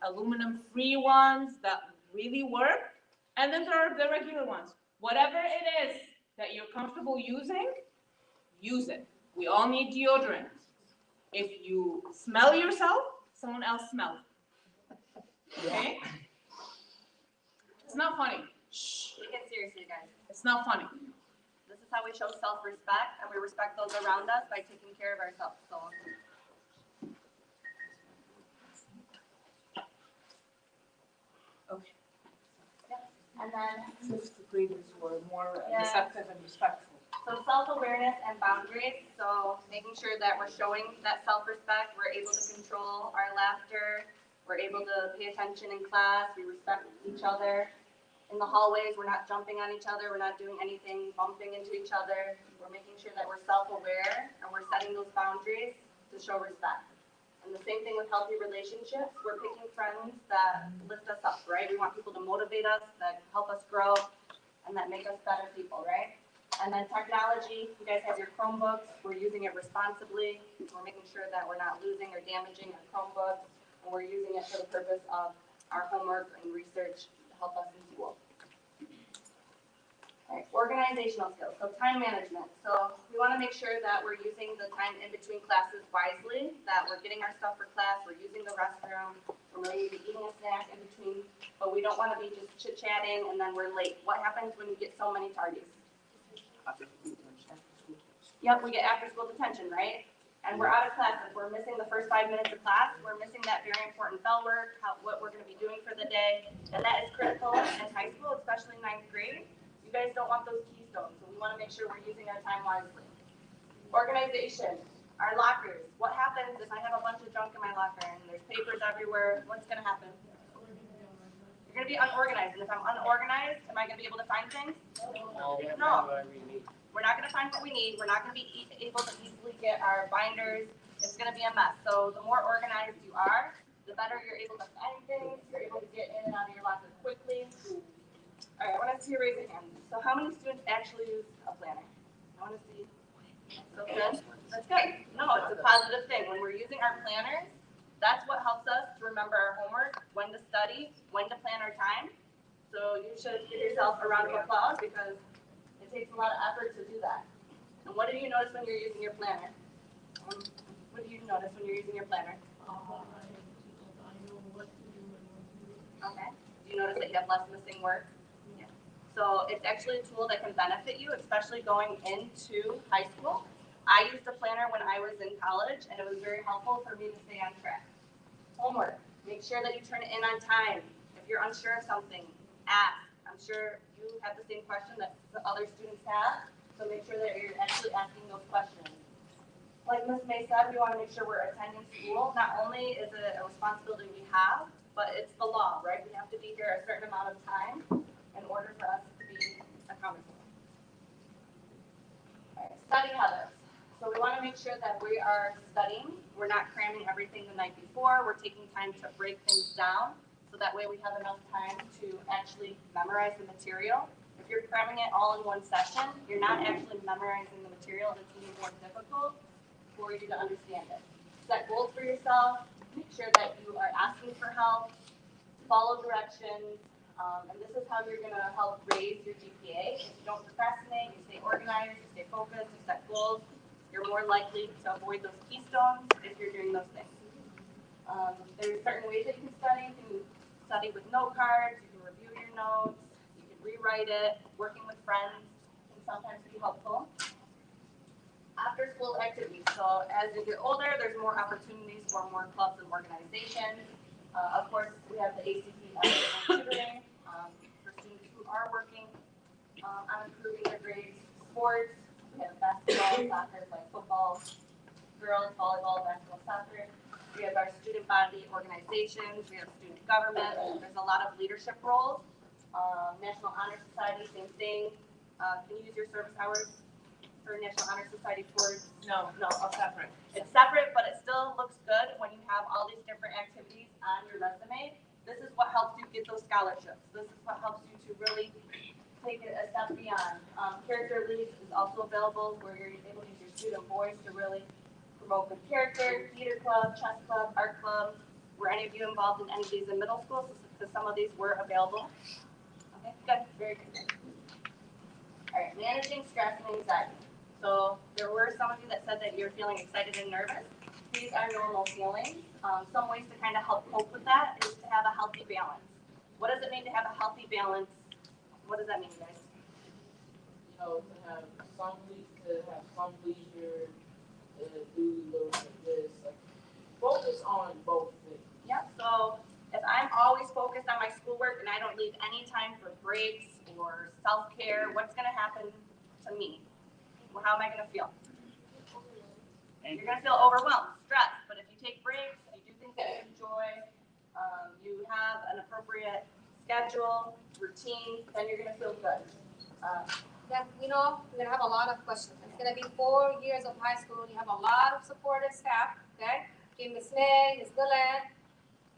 aluminum-free ones that really work. And then there are the regular ones. Whatever it is that you're comfortable using, use it. We all need deodorant. If you smell yourself, someone else smells. Okay? It's not funny. Shh. Take it seriously, guys. It's not funny. This is how we show self-respect, and we respect those around us by taking care of ourselves. So. Okay. And then, Fifth graders were more Yeah. receptive and respectful. so self-awareness and boundaries. So making sure that we're showing that self-respect, we're able to control our laughter, we're able to pay attention in class, we respect each other. In the hallways, we're not jumping on each other, we're not doing anything, bumping into each other. We're making sure that we're self-aware and we're setting those boundaries to show respect. And the same thing with healthy relationships. We're picking friends that lift us up, right? We want people to motivate us, that help us grow, and that make us better people, right? And then technology, you guys have your Chromebooks. We're using it responsibly. We're making sure that we're not losing or damaging our Chromebooks, and we're using it for the purpose of our homework and research to help us in school. All right, organizational skills, so time management. So we want to make sure that we're using the time in between classes wisely, that we're getting our stuff for class, we're using the restroom, we're maybe eating a snack in between, but we don't want to be just chit-chatting and then we're late. What happens when you get so many tardies? After school detention. Yep, we get after-school detention, right? and we're out of class, if we're missing the first 5 minutes of class, we're missing that very important bell work, what we're gonna be doing for the day, and that is critical in high school, especially 9th grade. You guys don't want those keystones, so we wanna make sure we're using our time wisely. Organization, our lockers. What happens if I have a bunch of junk in my locker and there's papers everywhere? What's gonna happen? You're gonna be unorganized, and if I'm unorganized, am I gonna be able to find things? No. We're not gonna find what we need, we're not gonna be able to easily get our binders, it's gonna be a mess. So the more organized you are, the better you're able to find things, you're able to get in and out of your locker quickly. All right, I wanna see you raise your hand. So how many students actually use a planner? I wanna see. So good? That's good. No, it's a positive thing. When we're using our planners, that's what helps us to remember our homework, when to study, when to plan our time. So you should give yourself a round of applause because it takes a lot of effort to do that. And what do you notice when you're using your planner? What do you notice when you're using your planner? Okay. Do you notice that you have less missing work? Yeah. So it's actually a tool that can benefit you, especially going into high school. I used a planner when I was in college, and it was very helpful for me to stay on track. Homework. Make sure that you turn it in on time. If you're unsure of something, ask. I'm sure you have the same question that the other students have, so make sure that you're actually asking those questions. Like Ms. May said, we want to make sure we're attending school. Not only is it a responsibility we have, but it's the law, right? We have to be here a certain amount of time in order for us to be accountable. All right, study habits. So we want to make sure that we are studying. We're not cramming everything the night before. We're taking time to break things down, so that way we have enough time to actually memorize the material. If you're cramming it all in one session, you're not actually memorizing the material, and it's going to be more difficult for you to understand it. Set goals for yourself, make sure that you are asking for help, follow directions, and this is how you're going to help raise your GPA. If you don't procrastinate, you stay organized, you stay focused, you set goals, you're more likely to avoid those keystones if you're doing those things. There's certain ways that you can study. You can study with note cards, you can review your notes, you can rewrite it, working with friends can sometimes be helpful. After school activities, so as you get older, there's more opportunities for more clubs and organizations. Of course, we have the ACT tutoring for students who are working on improving their grades. Sports, we have basketball, soccer, like football, girls, volleyball, basketball, soccer. We have our student body organizations, we have student government, there's a lot of leadership roles. National Honor Society, same thing. Can you use your service hours for National Honor Society sports? No, it's separate. It's separate, but it still looks good when you have all these different activities on your resume. This is what helps you get those scholarships. This is what helps you to really take it a step beyond. Character Leads is also available where you're able to use your student voice to really promote good character. Theater club, chess club, art club. Were any of you involved in any of these in middle school? Because some of these were available. Okay, good, very good. All right, managing stress and anxiety. So there were some of you that said that you're feeling excited and nervous. These are normal feelings. Some ways to kind of help cope with that is to have a healthy balance. What does it mean to have a healthy balance? What does that mean, guys? You know, to have some leisure, do little bit of this, like focus on both things. Yep, so if I'm always focused on my schoolwork and I don't leave any time for breaks or self-care, what's gonna happen to me? Well, how am I gonna feel? You're gonna feel overwhelmed, stressed, but if you take breaks, you do things that you enjoy, you have an appropriate schedule, routine, then you're gonna feel good. Then, we're gonna have a lot of questions. It's gonna be 4 years of high school. You have a lot of supportive staff, okay? Ms. May, Ms. Dylan.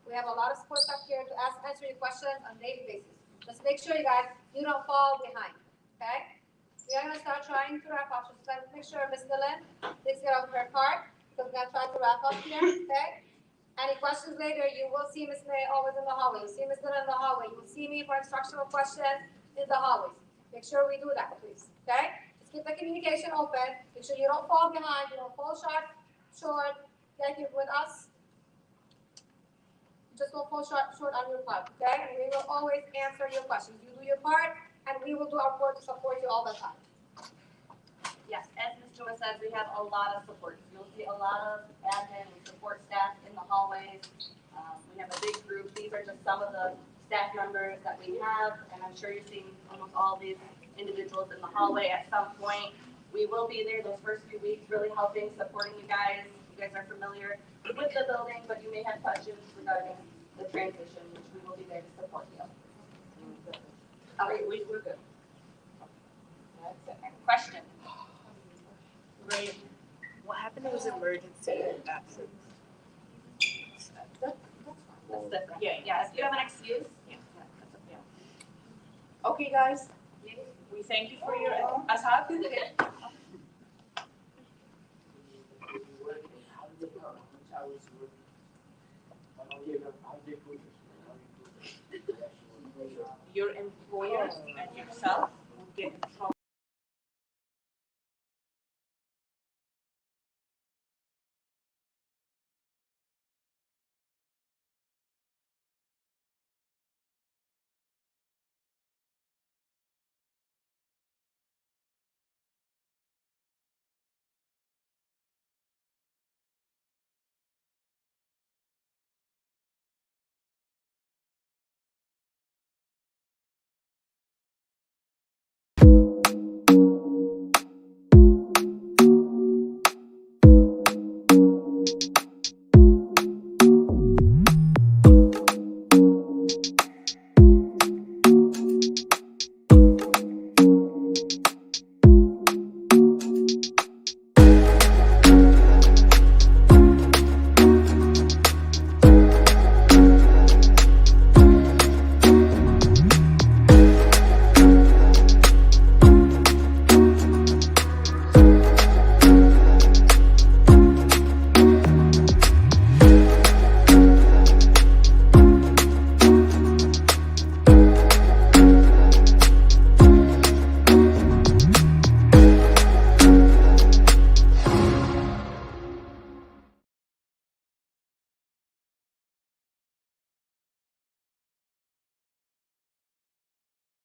We have a lot of support staff here to answer your questions on a daily basis. Just make sure, you guys, you don't fall behind, okay? We are gonna start trying to wrap up. So let's make sure Ms. Dylan takes care of her part, because we're gonna try to wrap up here, okay? Any questions later, you will see Ms. May always in the hallway. You see Ms. Dylan in the hallway. You will see me for instructional questions in the hallways. Make sure we do that, please, okay? Just keep the communication open. Make sure you don't fall behind, you don't fall short, like you're with us. Just don't fall short on your part, okay? And we will always answer your questions. You do your part, and we will do our part to support you all the time. Yes, as Ms. Juma said, we have a lot of support. You'll see a lot of admin and support staff in the hallways. We have a big group. These are just some of the staff members that we have, and I'm sure you're seeing almost all these individuals in the hallway at some point. We will be there those first few weeks, really helping, supporting you guys. You guys are familiar with the building, but you may have questions regarding the transition, which we will be there to support you. Okay, we're good. That's it. Question? Great. What happened to his emergency absence? That's different. Yeah, Yeah, if you have an excuse. Yeah. Okay, guys, we thank you for your, Ashab? Your employer and yourself